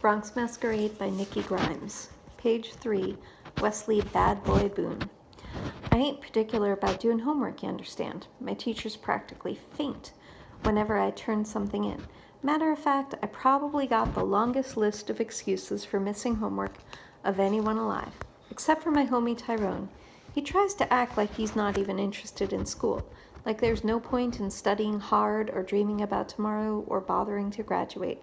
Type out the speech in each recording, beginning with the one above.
Bronx Masquerade by Nikki Grimes. Page 3, Wesley Bad Boy Boone. I ain't particular about doing homework, you understand. My teachers practically faint whenever I turn something in. Matter of fact, I probably got the longest list of excuses for missing homework of anyone alive, except for my homie Tyrone. He tries to act like he's not even interested in school, like there's no point in studying hard or dreaming about tomorrow or bothering to graduate.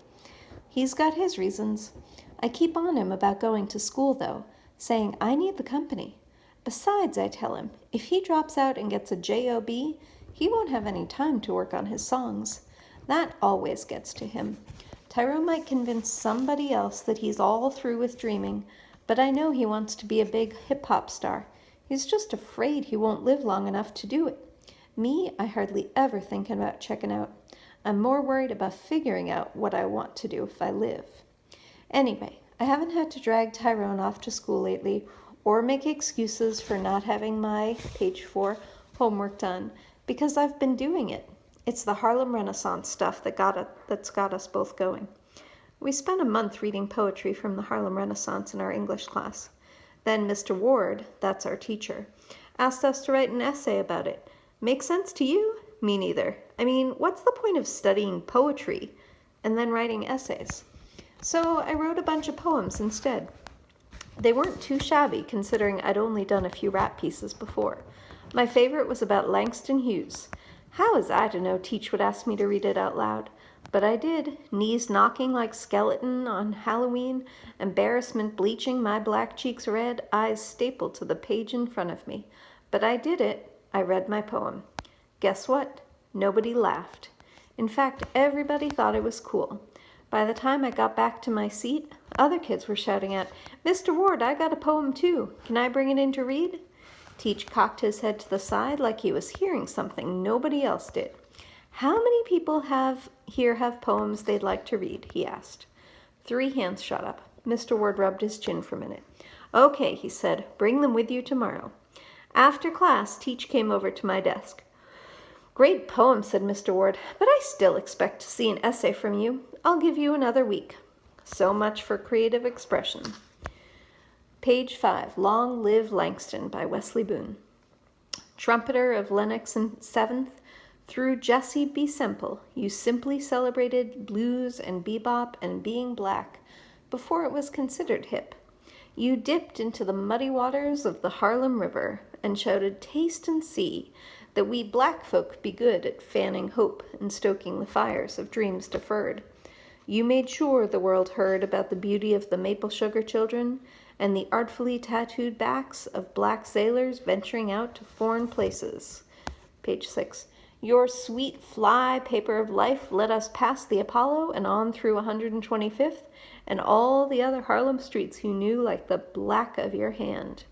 He's got his reasons. I keep on him about going to school, though, saying I need the company. Besides, I tell him, if he drops out and gets a job, he won't have any time to work on his songs. That always gets to him. Tyrone might convince somebody else that he's all through with dreaming, but I know he wants to be a big hip-hop star. He's just afraid he won't live long enough to do it. Me, I hardly ever think about checking out. I'm more worried about figuring out what I want to do if I live. Anyway, I haven't had to drag Tyrone off to school lately or make excuses for not having my, page 4, homework done, because I've been doing it. It's the Harlem Renaissance stuff that's got us both going. We spent a month reading poetry from the Harlem Renaissance in our English class. Then Mr. Ward, that's our teacher, asked us to write an essay about it. Make sense to you? Me neither. I mean, what's the point of studying poetry and then writing essays? So I wrote a bunch of poems instead. They weren't too shabby, considering I'd only done a few rap pieces before. My favorite was about Langston Hughes. How was I to know Teach would ask me to read it out loud? But I did, knees knocking like skeleton on Halloween, embarrassment bleaching my black cheeks red, eyes stapled to the page in front of me. But I did it. I read my poem. Guess what? Nobody laughed. In fact, everybody thought it was cool. By the time I got back to my seat, other kids were shouting out, "Mr. Ward, I got a poem too. Can I bring it in to read?" Teach cocked his head to the side like he was hearing something nobody else did. "How many people have poems they'd like to read?" he asked. 3 hands shot up. Mr. Ward rubbed his chin for a minute. "Okay," he said, "bring them with you tomorrow." After class, Teach came over to my desk. "Great poem," said Mr. Ward, "but I still expect to see an essay from you. I'll give you another week." So much for creative expression. Page 5, Long Live Langston by Wesley Boone. Trumpeter of Lennox and 7th, through Jesse B. Semple, you simply celebrated blues and bebop and being black before it was considered hip. You dipped into the muddy waters of the Harlem River and shouted, "Taste and see that we black folk be good at fanning hope and stoking the fires of dreams deferred." You made sure the world heard about the beauty of the maple sugar children and the artfully tattooed backs of black sailors venturing out to foreign places. Page 6. Your sweet fly paper of life led us past the Apollo and on through 125th and all the other Harlem streets you knew like the black of your hand.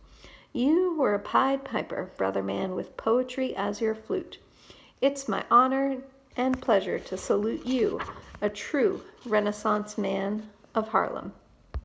You were a Pied Piper, brother man, with poetry as your flute. It's my honor and pleasure to salute you, a true Renaissance man of Harlem.